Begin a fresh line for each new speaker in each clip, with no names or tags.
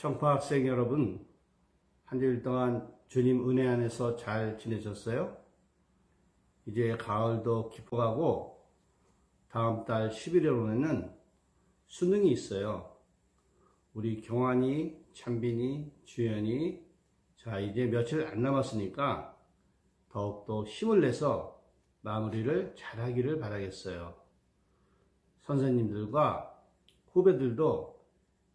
청파학생 여러분, 한 주일 동안 주님 은혜 안에서 잘 지내셨어요? 이제 가을도 깊어가고 다음 달 11월에는 수능이 있어요. 우리 경환이, 찬빈이, 주연이 자 이제 며칠 안 남았으니까 더욱더 힘을 내서 마무리를 잘하기를 바라겠어요. 선생님들과 후배들도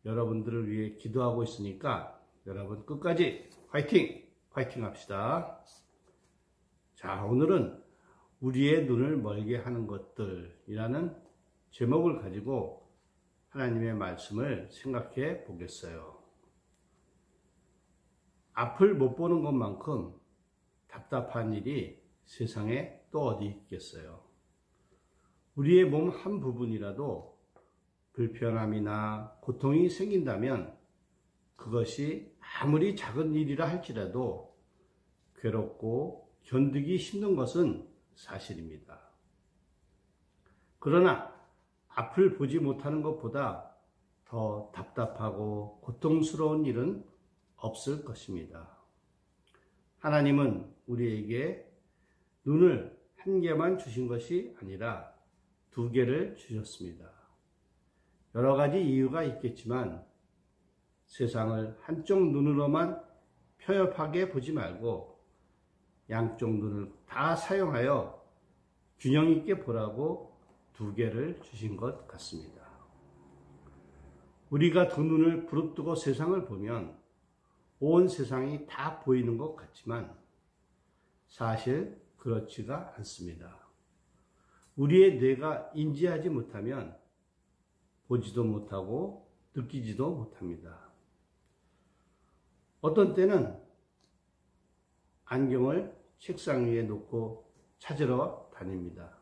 여러분들을 위해 기도하고 있으니까 여러분 끝까지 화이팅! 화이팅 합시다. 자, 오늘은 우리의 눈을 멀게 하는 것들이라는 제목을 가지고 하나님의 말씀을 생각해 보겠어요. 앞을 못 보는 것만큼 답답한 일이 세상에 또 어디 있겠어요. 우리의 몸 한 부분이라도 불편함이나 고통이 생긴다면 그것이 아무리 작은 일이라 할지라도 괴롭고 견디기 힘든 것은 사실입니다. 그러나 앞을 보지 못하는 것보다 더 답답하고 고통스러운 일은 없을 것입니다. 하나님은 우리에게 눈을 한 개만 주신 것이 아니라 두 개를 주셨습니다. 여러 가지 이유가 있겠지만 세상을 한쪽 눈으로만 편협하게 보지 말고 양쪽 눈을 다 사용하여 균형 있게 보라고 두 개를 주신 것 같습니다. 우리가 두 눈을 부릅뜨고 세상을 보면 온 세상이 다 보이는 것 같지만 사실 그렇지가 않습니다. 우리의 뇌가 인지하지 못하면 보지도 못하고 느끼지도 못합니다. 어떤 때는 안경을 책상 위에 놓고 찾으러 다닙니다.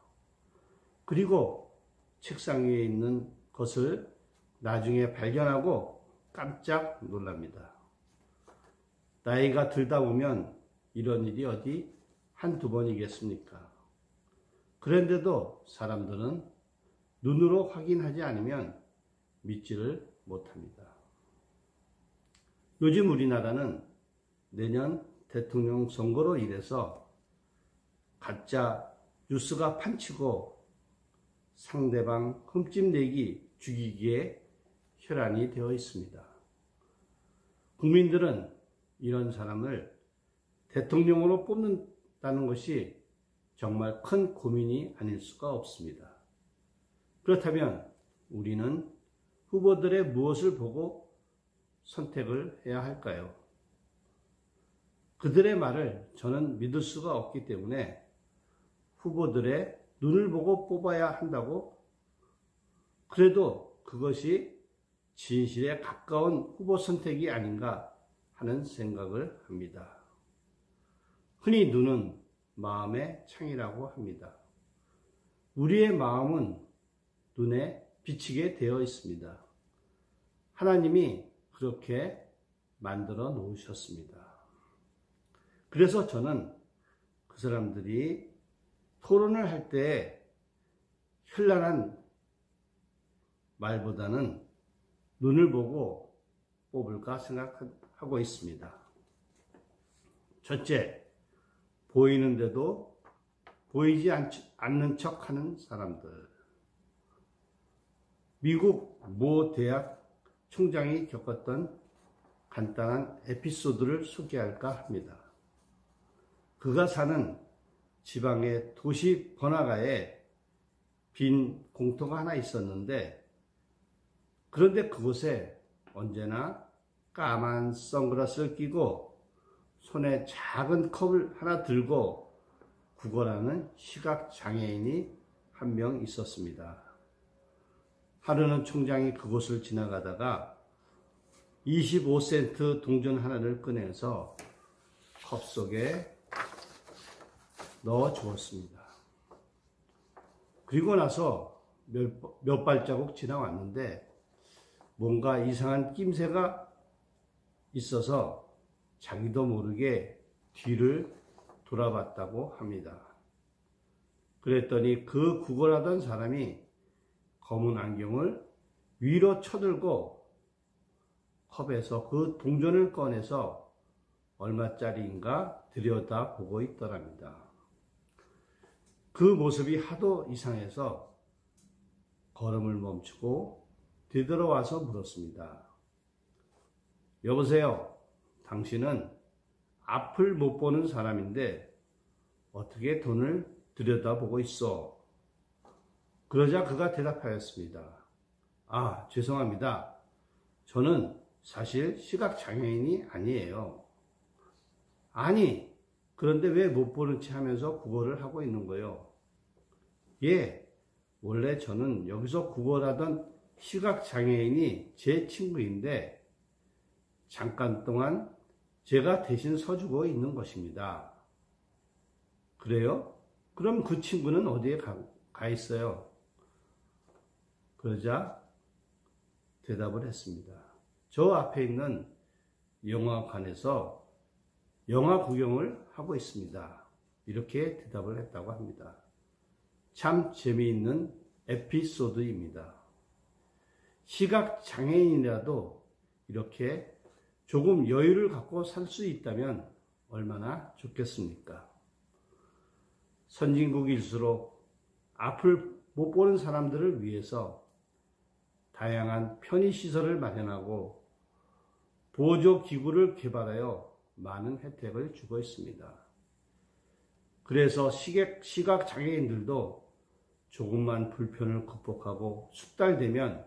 그리고 책상 위에 있는 것을 나중에 발견하고 깜짝 놀랍니다. 나이가 들다 보면 이런 일이 어디 한두 번이겠습니까? 그런데도 사람들은 눈으로 확인하지 않으면 믿지를 못합니다. 요즘 우리나라는 내년 대통령 선거로 인해서 가짜 뉴스가 판치고 상대방 흠집내기, 죽이기에 혈안이 되어 있습니다. 국민들은 이런 사람을 대통령으로 뽑는다는 것이 정말 큰 고민이 아닐 수가 없습니다. 그렇다면 우리는 후보들의 무엇을 보고 선택을 해야 할까요? 그들의 말을 저는 믿을 수가 없기 때문에 후보들의 눈을 보고 뽑아야 한다고 그래도 그것이 진실에 가까운 후보 선택이 아닌가 하는 생각을 합니다. 흔히 눈은 마음의 창이라고 합니다. 우리의 마음은 눈에 비치게 되어 있습니다. 하나님이 그렇게 만들어 놓으셨습니다. 그래서 저는 그 사람들이 토론을 할 때 현란한 말보다는 눈을 보고 뽑을까 생각하고 있습니다. 첫째, 보이는데도 보이지 않는 척 하는 사람들. 미국 모 대학 총장이 겪었던 간단한 에피소드를 소개할까 합니다. 그가 사는 지방의 도시 번화가에 빈 공터가 하나 있었는데 그런데 그곳에 언제나 까만 선글라스를 끼고 손에 작은 컵을 하나 들고 구걸하는 시각장애인이 한 명 있었습니다. 하루는 총장이 그곳을 지나가다가 25센트 동전 하나를 꺼내서 컵 속에 넣어 주었습니다. 그리고 나서 몇 발자국 지나왔는데 뭔가 이상한 낌새가 있어서 자기도 모르게 뒤를 돌아봤다고 합니다. 그랬더니 그 구걸하던 사람이 검은 안경을 위로 쳐들고 컵에서 그 동전을 꺼내서 얼마짜리인가 들여다보고 있더랍니다. 그 모습이 하도 이상해서 걸음을 멈추고 되돌아와서 물었습니다. 여보세요. 당신은 앞을 못 보는 사람인데 어떻게 돈을 들여다보고 있어? 그러자 그가 대답하였습니다. 아, 죄송합니다. 저는 사실 시각장애인이 아니에요. 아니, 그런데 왜 못 보는 체 하면서 국어를 하고 있는 거예요? 예, 원래 저는 여기서 국어하던 시각장애인이 제 친구인데 잠깐 동안 제가 대신 서주고 있는 것입니다. 그래요? 그럼 그 친구는 어디에 가 있어요? 그러자 대답을 했습니다. 저 앞에 있는 영화관에서 영화 구경을 하고 있습니다. 이렇게 대답을 했다고 합니다. 참 재미있는 에피소드입니다. 시각장애인이라도 이렇게 조금 여유를 갖고 살 수 있다면 얼마나 좋겠습니까? 선진국일수록 앞을 못 보는 사람들을 위해서 다양한 편의시설을 마련하고 보조기구를 개발하여 많은 혜택을 주고 있습니다. 그래서 시각장애인들도 조금만 불편을 극복하고 숙달되면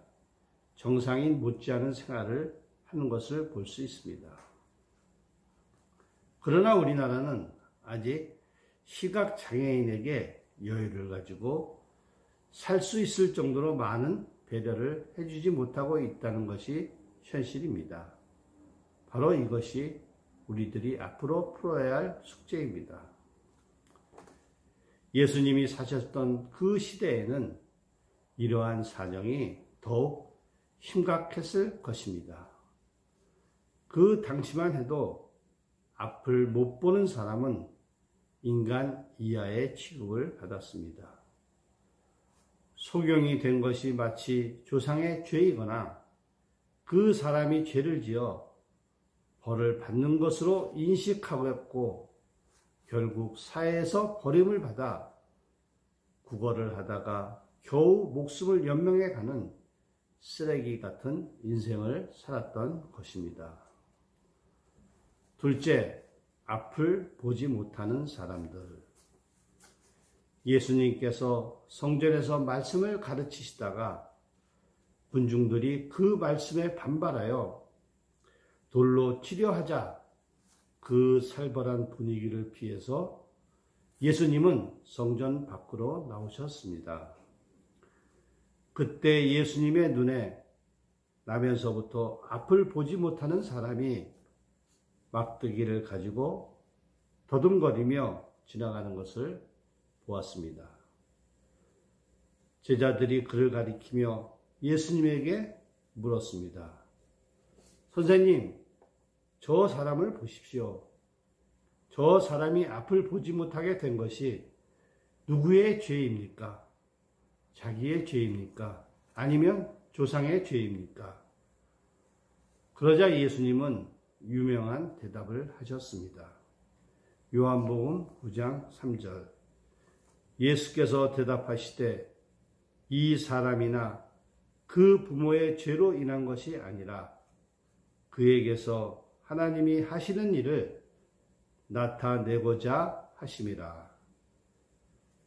정상인 못지않은 생활을 하는 것을 볼 수 있습니다. 그러나 우리나라는 아직 시각장애인에게 여유를 가지고 살 수 있을 정도로 많은 배려를 해주지 못하고 있다는 것이 현실입니다. 바로 이것이 우리들이 앞으로 풀어야 할 숙제입니다. 예수님이 사셨던 그 시대에는 이러한 사정이 더욱 심각했을 것입니다. 그 당시만 해도 앞을 못 보는 사람은 인간 이하의 취급을 받았습니다. 소경이 된 것이 마치 조상의 죄이거나 그 사람이 죄를 지어 벌을 받는 것으로 인식하고 결국 사회에서 버림을 받아 구걸을 하다가 겨우 목숨을 연명해 가는 쓰레기 같은 인생을 살았던 것입니다. 둘째, 앞을 보지 못하는 사람들. 예수님께서 성전에서 말씀을 가르치시다가 군중들이 그 말씀에 반발하여 돌로 치려하자 그 살벌한 분위기를 피해서 예수님은 성전 밖으로 나오셨습니다. 그때 예수님의 눈에 나면서부터 앞을 보지 못하는 사람이 막대기를 가지고 더듬거리며 지나가는 것을 보았습니다. 제자들이 그를 가리키며 예수님에게 물었습니다. 선생님, 저 사람을 보십시오. 저 사람이 앞을 보지 못하게 된 것이 누구의 죄입니까? 자기의 죄입니까? 아니면 조상의 죄입니까? 그러자 예수님은 유명한 대답을 하셨습니다. 요한복음 9장 3절. 예수께서 대답하시되 이 사람이나 그 부모의 죄로 인한 것이 아니라 그에게서 하나님이 하시는 일을 나타내고자 하심이라.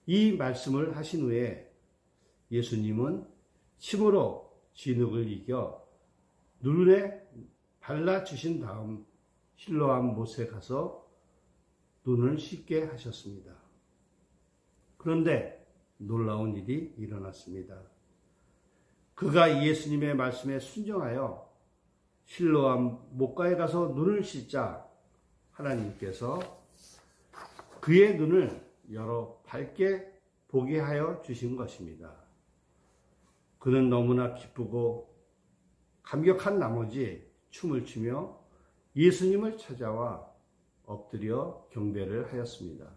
이 말씀을 하신 후에 예수님은 침으로 진흙을 이겨 눈에 발라주신 다음 실로암 못에 가서 눈을 씻게 하셨습니다. 그런데 놀라운 일이 일어났습니다. 그가 예수님의 말씀에 순종하여 실로암 못가에 가서 눈을 씻자 하나님께서 그의 눈을 열어 밝게 보게 하여 주신 것입니다. 그는 너무나 기쁘고 감격한 나머지 춤을 추며 예수님을 찾아와 엎드려 경배를 하였습니다.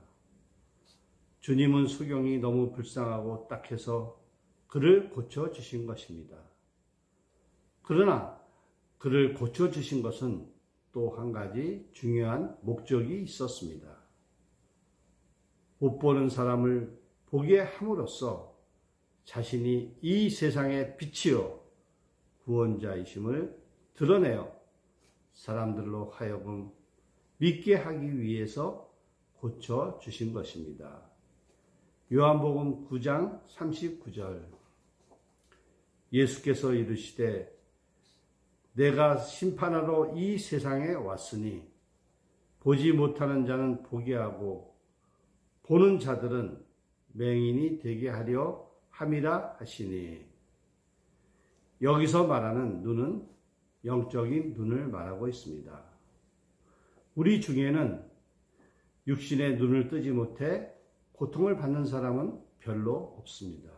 주님은 소경이 너무 불쌍하고 딱해서 그를 고쳐주신 것입니다. 그러나 그를 고쳐주신 것은 또 한 가지 중요한 목적이 있었습니다. 못 보는 사람을 보게 함으로써 자신이 이 세상의 빛이요 구원자이심을 드러내어 사람들로 하여금 믿게 하기 위해서 고쳐주신 것입니다. 요한복음 9장 39절 예수께서 이르시되 내가 심판하러 이 세상에 왔으니 보지 못하는 자는 보게 하고 보는 자들은 맹인이 되게 하려 함이라 하시니 여기서 말하는 눈은 영적인 눈을 말하고 있습니다. 우리 중에는 육신의 눈을 뜨지 못해 고통을 받는 사람은 별로 없습니다.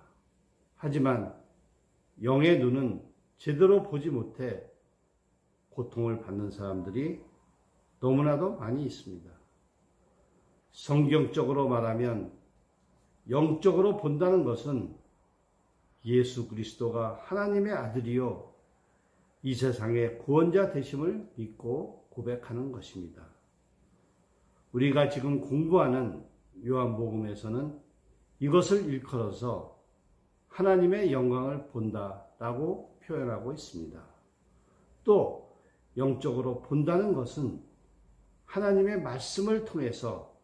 하지만 영의 눈은 제대로 보지 못해 고통을 받는 사람들이 너무나도 많이 있습니다. 성경적으로 말하면 영적으로 본다는 것은 예수 그리스도가 하나님의 아들이요 이 세상의 구원자 되심을 믿고 고백하는 것입니다. 우리가 지금 공부하는 요한복음에서는 이것을 일컬어서 하나님의 영광을 본다라고 표현하고 있습니다. 또 영적으로 본다는 것은 하나님의 말씀을 통해서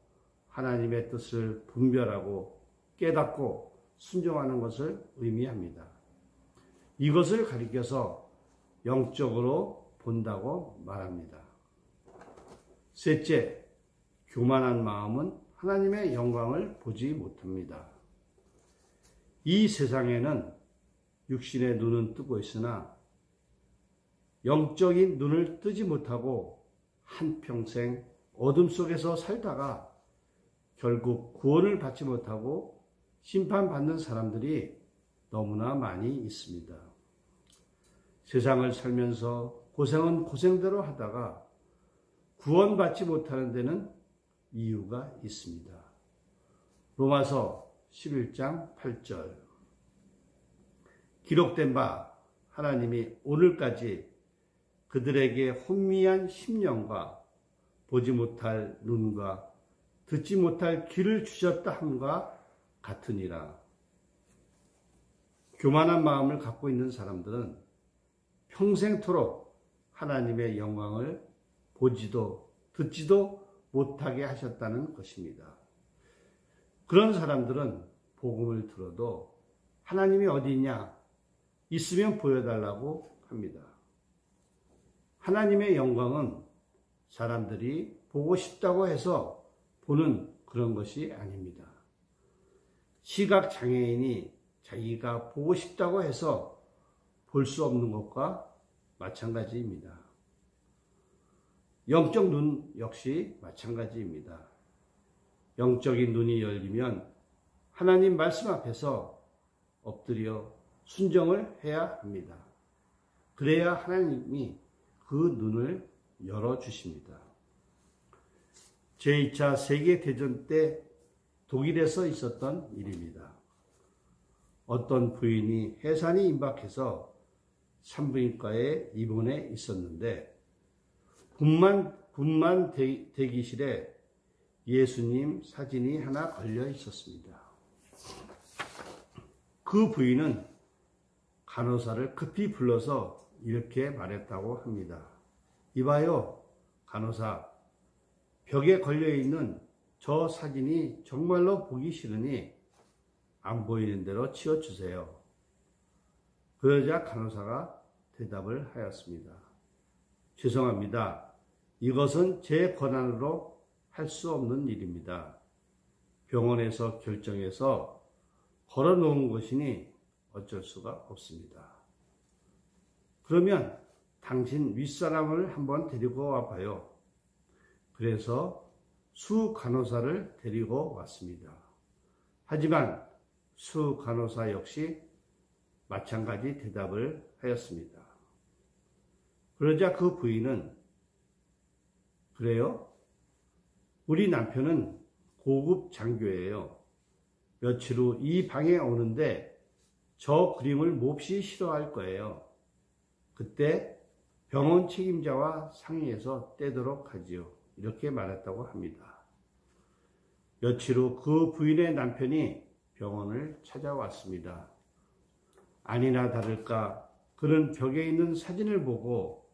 하나님의 뜻을 분별하고 깨닫고 순종하는 것을 의미합니다. 이것을 가리켜서 영적으로 본다고 말합니다. 셋째, 교만한 마음은 하나님의 영광을 보지 못합니다. 이 세상에는 육신의 눈은 뜨고 있으나 영적인 눈을 뜨지 못하고 한평생 어둠 속에서 살다가 결국 구원을 받지 못하고 심판받는 사람들이 너무나 많이 있습니다. 세상을 살면서 고생은 고생대로 하다가 구원받지 못하는 데는 이유가 있습니다. 로마서 11장 8절 기록된 바 하나님이 오늘까지 그들에게 혼미한 심령과 보지 못할 눈과 듣지 못할 귀를 주셨다 함과 같으니라. 교만한 마음을 갖고 있는 사람들은 평생토록 하나님의 영광을 보지도 듣지도 못하게 하셨다는 것입니다. 그런 사람들은 복음을 들어도 하나님이 어디 있냐? 있으면 보여달라고 합니다. 하나님의 영광은 사람들이 보고 싶다고 해서 보는 그런 것이 아닙니다. 시각장애인이 자기가 보고 싶다고 해서 볼 수 없는 것과 마찬가지입니다. 영적 눈 역시 마찬가지입니다. 영적인 눈이 열리면 하나님 말씀 앞에서 엎드려 순종을 해야 합니다. 그래야 하나님이 그 눈을 열어주십니다. 제2차 세계대전 때 독일에서 있었던 일입니다. 어떤 부인이 해산이 임박해서 산부인과에 입원해 있었는데 분만 대기실에 예수님 사진이 하나 걸려 있었습니다. 그 부인은 간호사를 급히 불러서 이렇게 말했다고 합니다. 이봐요, 간호사. 벽에 걸려있는 저 사진이 정말로 보기 싫으니 안 보이는 대로 치워주세요. 그러자 간호사가 대답을 하였습니다. 죄송합니다. 이것은 제 권한으로 할 수 없는 일입니다. 병원에서 결정해서 걸어놓은 것이니 어쩔 수가 없습니다. 그러면 당신 윗사람을 한번 데리고 와봐요. 그래서 수 간호사를 데리고 왔습니다. 하지만 수 간호사 역시 마찬가지 대답을 하였습니다. 그러자 그 부인은 그래요? 우리 남편은 고급 장교예요. 며칠 후 이 방에 오는데 저 그림을 몹시 싫어할 거예요. 그때 병원 책임자와 상의해서 떼도록 하지요. 이렇게 말했다고 합니다. 며칠 후 그 부인의 남편이 병원을 찾아왔습니다. 아니나 다를까 그는 벽에 있는 사진을 보고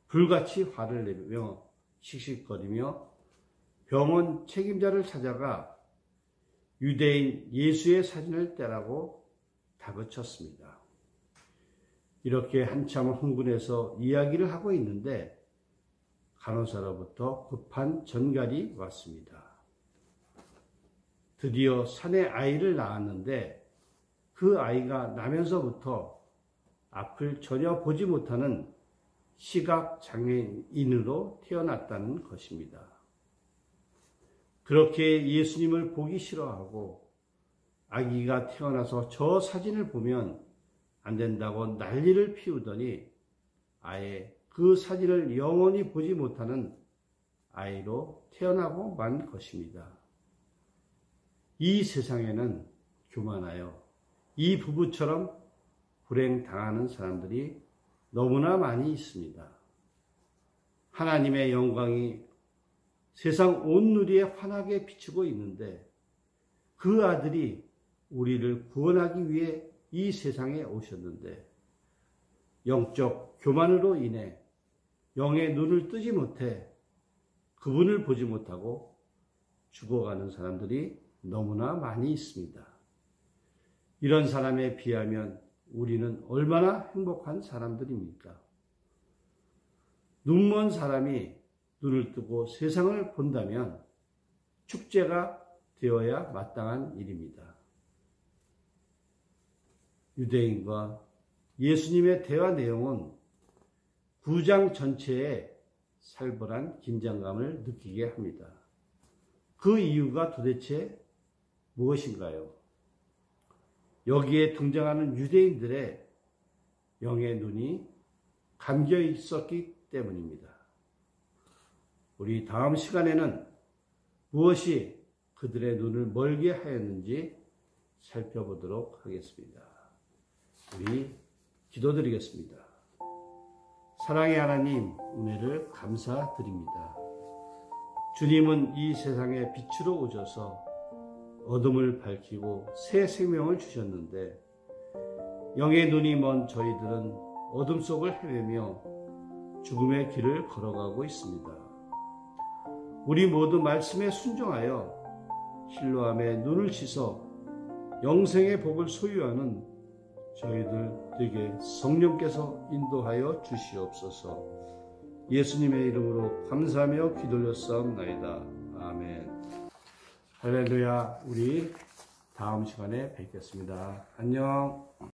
불같이 화를 내며 씩씩거리며 병원 책임자를 찾아가 유대인 예수의 사진을 떼라고 다그쳤습니다. 이렇게 한참 흥분해서 이야기를 하고 있는데 간호사로부터 급한 전갈이 왔습니다. 드디어 산에 아이를 낳았는데 그 아이가 나면서부터 앞을 전혀 보지 못하는 시각장애인으로 태어났다는 것입니다. 그렇게 예수님을 보기 싫어하고 아기가 태어나서 저 사진을 보면 안 된다고 난리를 피우더니 아예 그 사진을 영원히 보지 못하는 아이로 태어나고 만 것입니다. 이 세상에는 교만하여 이 부부처럼 불행당하는 사람들이 너무나 많이 있습니다. 하나님의 영광이 세상 온 누리에 환하게 비추고 있는데 그 아들이 우리를 구원하기 위해 이 세상에 오셨는데 영적 교만으로 인해 영의 눈을 뜨지 못해 그분을 보지 못하고 죽어가는 사람들이 너무나 많이 있습니다. 이런 사람에 비하면 우리는 얼마나 행복한 사람들입니까? 눈먼 사람이 눈을 뜨고 세상을 본다면 축제가 되어야 마땅한 일입니다. 유대인과 예수님의 대화 내용은 9장 전체에 살벌한 긴장감을 느끼게 합니다. 그 이유가 도대체 무엇인가요? 여기에 등장하는 유대인들의 영의 눈이 감겨 있었기 때문입니다. 우리 다음 시간에는 무엇이 그들의 눈을 멀게 하였는지 살펴보도록 하겠습니다. 우리 기도드리겠습니다. 사랑의 하나님, 은혜를 감사드립니다. 주님은 이 세상에 빛으로 오셔서 어둠을 밝히고 새 생명을 주셨는데 영의 눈이 먼 저희들은 어둠 속을 헤매며 죽음의 길을 걸어가고 있습니다. 우리 모두 말씀에 순종하여 실로암에 눈을 씻어 영생의 복을 소유하는 저희들 되게 성령께서 인도하여 주시옵소서. 예수님의 이름으로 감사하며 기도올렸사옵나이다. 아멘. 할렐루야. 우리 다음 시간에 뵙겠습니다. 안녕.